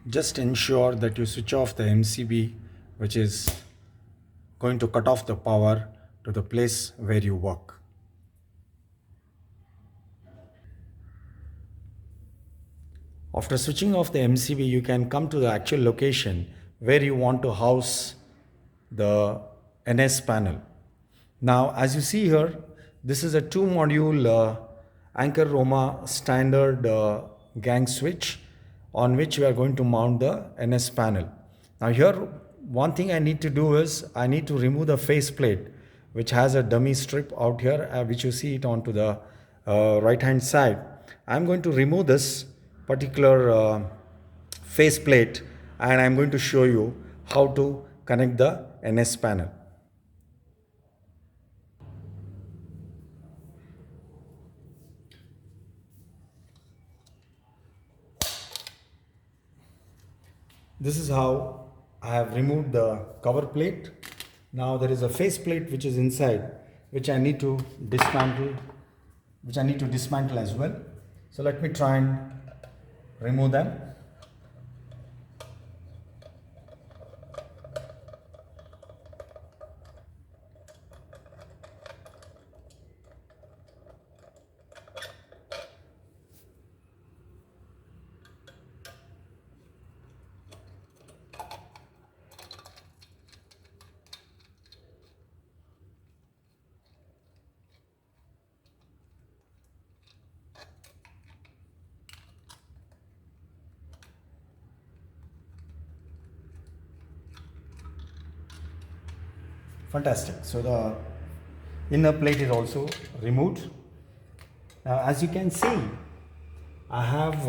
Just ensure that you switch off the MCB, which is going to cut off the power to the place where you work. After switching off the MCB, you can come to the actual location where you want to house the NS panel. Now, as you see here, this is a 2 module Anchor Roma standard gang switch on which we are going to mount the NS panel. Now here, one thing I need to do is I need to remove the faceplate, which has a dummy strip out here, which you see it onto the right hand side. I'm going to remove this particular faceplate, and I'm going to show you how to connect the NS panel. This is how I have removed the cover plate. Now there is a face plate which is inside, which I need to dismantle as well. So let me try and remove them. Fantastic. So the inner plate is also removed. Now, as you can see, I have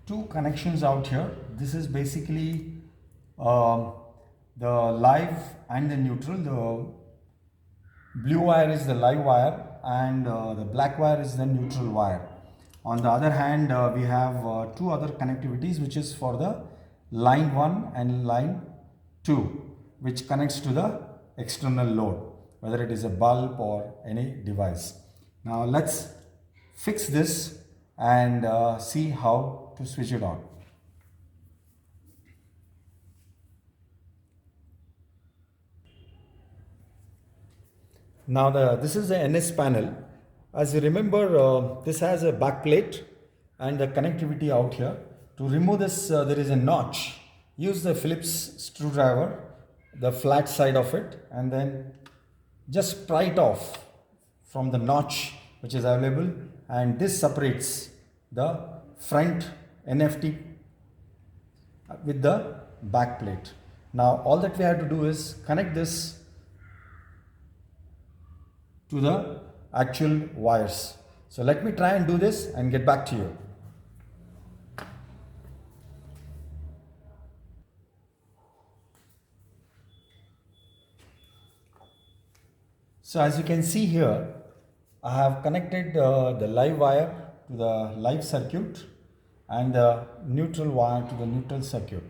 two connections out here. This is basically the live and the neutral. The blue wire is the live wire, and the black wire is the neutral wire. On the other hand, we have two other connectivities, which is for the line 1 and line 2, which connects to the external load, whether it is a bulb or any device. Now let's fix this and see how to switch it on. Now this is the NS panel. As you remember, this has a back plate and the connectivity out here. To remove this, there is a notch. Use the Phillips screwdriver, the flat side of it, and then just pry it off from the notch which is available, and this separates the front NFT with the back plate. Now all that we have to do is connect this to the actual wires. So let me try and do this and get back to you. So as you can see here, I have connected the live wire to the live circuit and the neutral wire to the neutral circuit.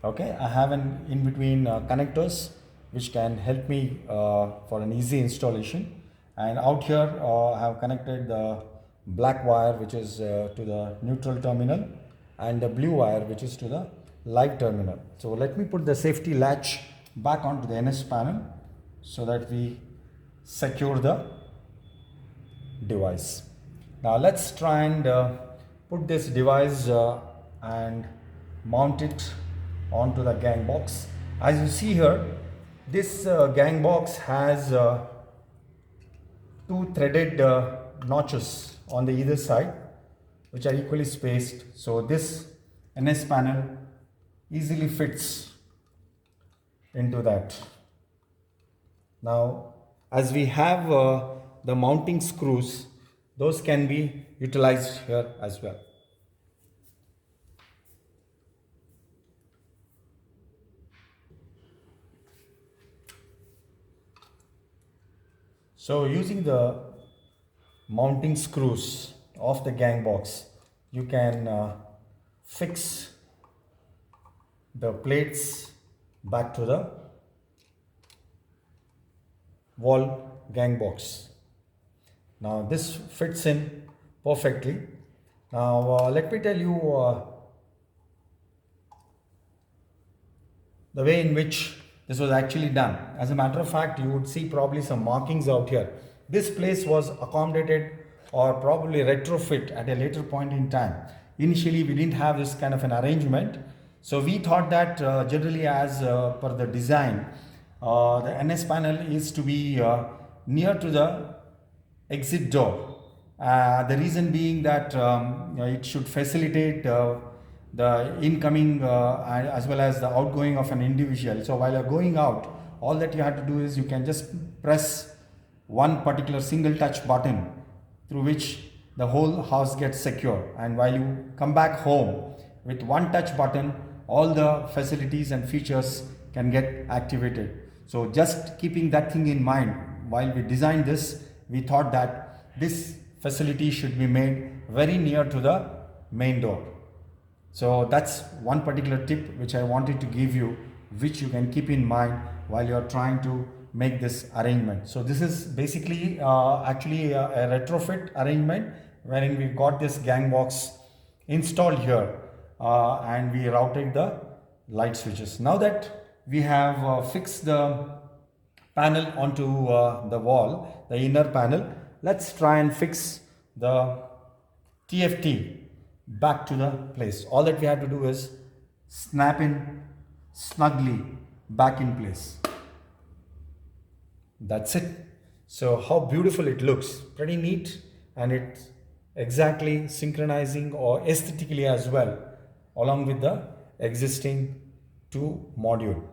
Okay, I have an in-between connectors which can help me for an easy installation. And out here I have connected the black wire, which is to the neutral terminal, and the blue wire, which is to the live terminal. So let me put the safety latch back onto the NS panel so that we secure the device. Now let's try and put this device and mount it onto the gang box. As you see here, this gang box has two threaded notches on the either side, which are equally spaced. So this NS panel easily fits into that. Now, as we have the mounting screws, those can be utilized here as well. So using the mounting screws of the gang box, you can fix the plates back to the wall gang box. Now this fits in perfectly. Now let me tell you the way in which this was actually done. As a matter of fact, you would see probably some markings out here. This place was accommodated or probably retrofit at a later point in time. Initially, we didn't have this kind of an arrangement. So we thought that generally as per the design, the NS panel is to be near to the exit door. The reason being that it should facilitate the incoming as well as the outgoing of an individual. So while you're going out, all that you have to do is you can just press one particular single touch button through which the whole house gets secure. And while you come back home with one touch button, all the facilities and features can get activated. So just keeping that thing in mind, while we designed this, we thought that this facility should be made very near to the main door. So that's one particular tip which I wanted to give you, which you can keep in mind while you're trying to make this arrangement. So this is basically actually a retrofit arrangement wherein we got this gang box installed here and we routed the light switches. Now that we have fixed the panel onto the wall, the inner panel, let's try and fix the TFT back to the place. All that we have to do is snap in snugly back in place. That's it. So how beautiful it looks, pretty neat, and it's exactly synchronizing or aesthetically as well along with the existing 2 module.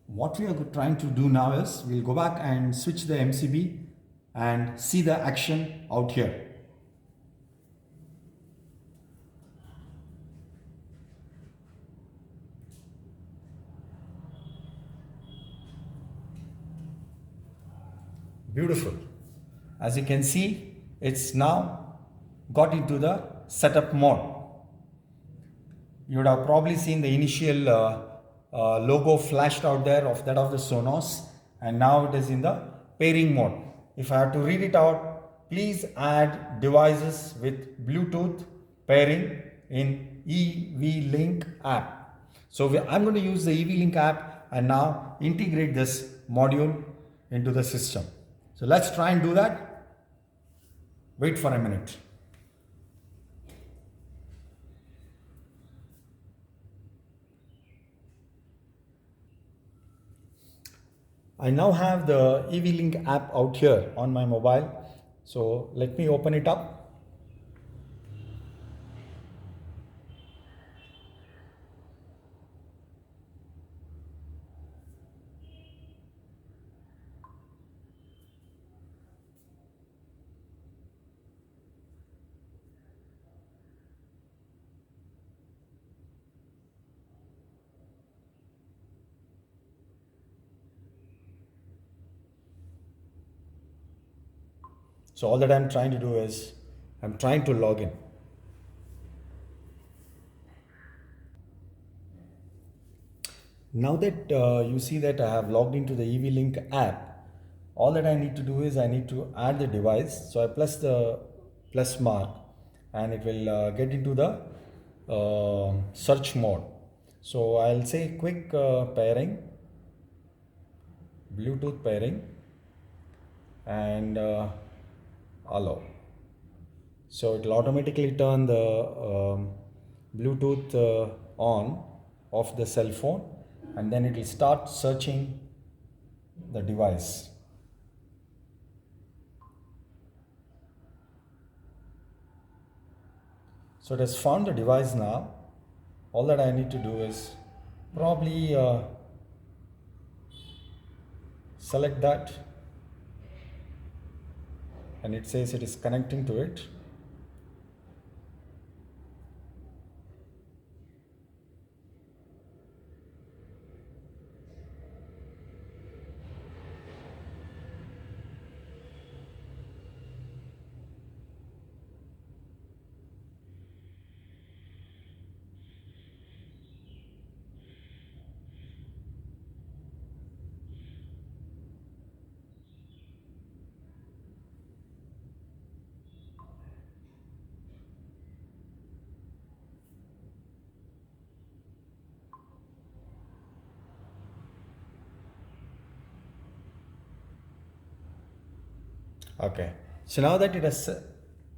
What we are trying to do now is we'll go back and switch the MCB and see the action out here. Beautiful. As you can see, it's now got into the setup mode. You would have probably seen the initial logo flashed out there of that of the Sonos, and now it is in the pairing mode. If I have to read it out, please add devices with Bluetooth pairing in EV-Link app. So I'm going to use the EV-Link app and now integrate this module into the system. So let's try and do that. Wait for a minute. I now have the EV-Link app out here on my mobile. So let me open it up. So all that I'm trying to do is I'm trying to log in. Now that you see that I have logged into the EV-Link app, all that I need to do is I need to add the device. So I press the plus mark and it will get into the search mode. So I'll say quick pairing, Bluetooth pairing, and allow. So it will automatically turn the Bluetooth on of the cell phone, and then it will start searching the device. So it has found the device now. All that I need to do is probably select that, and it says it is connecting to it. Okay. So now that it has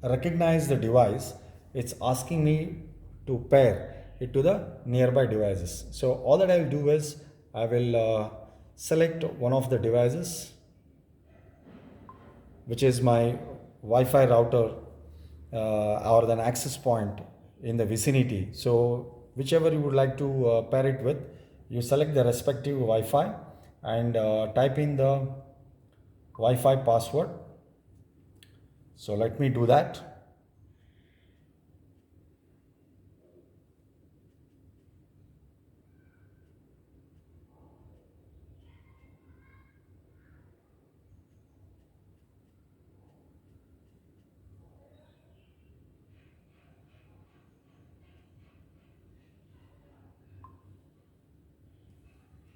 recognized the device, it's asking me to pair it to the nearby devices. So all that I will do is I will select one of the devices, which is my Wi-Fi router or an access point in the vicinity. So whichever you would like to pair it with, you select the respective Wi-Fi and type in the Wi-Fi password. So let me do that.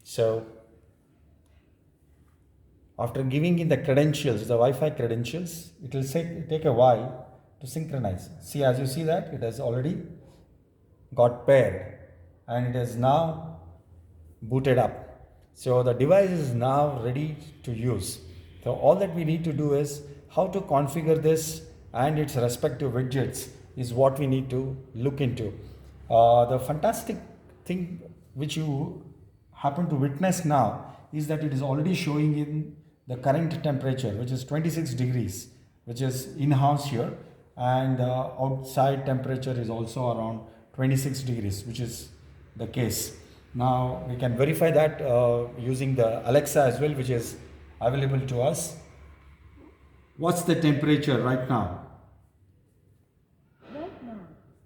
So after giving in the credentials, the Wi-Fi credentials, it will take a while to synchronize. See, as you see that it has already got paired and it is now booted up. So the device is now ready to use. So all that we need to do is how to configure this and its respective widgets is what we need to look into. The fantastic thing which you happen to witness now is that it is already showing in the current temperature, which is 26 degrees, which is in-house here, and outside temperature is also around 26 degrees, which is the case. Now we can verify that using the Alexa as well, which is available to us. What's the temperature right now? Right now,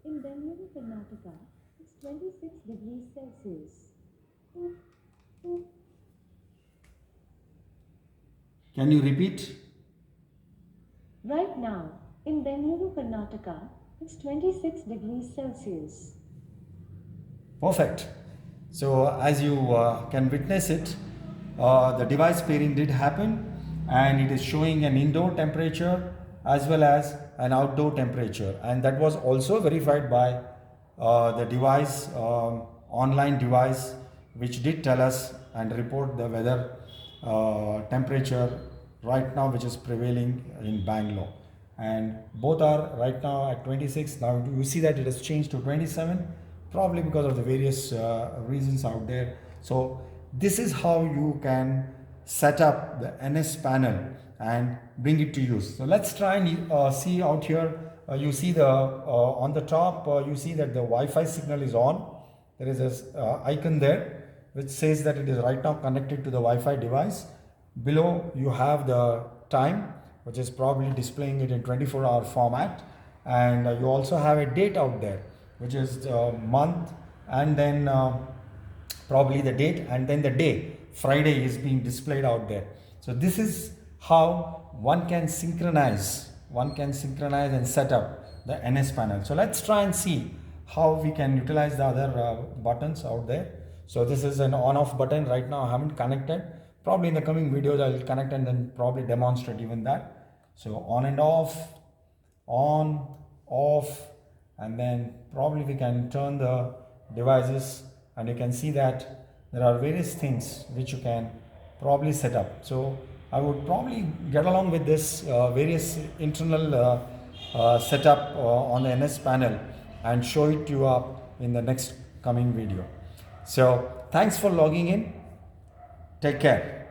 in Bengaluru, Karnataka, it's 26 degrees Celsius. Can you repeat? Right now, in Bengaluru, Karnataka, it's 26 degrees Celsius. Perfect. So as you can witness it, the device pairing did happen and it is showing an indoor temperature as well as an outdoor temperature, and that was also verified by the device, online device, which did tell us and report the weather temperature right now which is prevailing in Bangalore, and both are right now at 26. Now you see that it has changed to 27, probably because of the various reasons out there. So this is how you can set up the NS panel and bring it to use. So let's try and see out here. You see the on the top, you see that the Wi-Fi signal is on. There is a icon there which says that it is right now connected to the Wi-Fi device. Below you have the time, which is probably displaying it in 24-hour format, and you also have a date out there, which is month, and then probably the date, and then the day, Friday, is being displayed out there. So this is how one can synchronize and set up the NS panel. So let's try and see how we can utilize the other buttons out there. So this is an on off button. Right now I haven't connected. Probably in the coming videos I will connect and then probably demonstrate even that. So on and off, on, off, and then probably we can turn the devices, and you can see that there are various things which you can probably set up. So I would probably get along with this various internal setup on the NS panel and show it to you up in the next coming video. So thanks for logging in. Take care.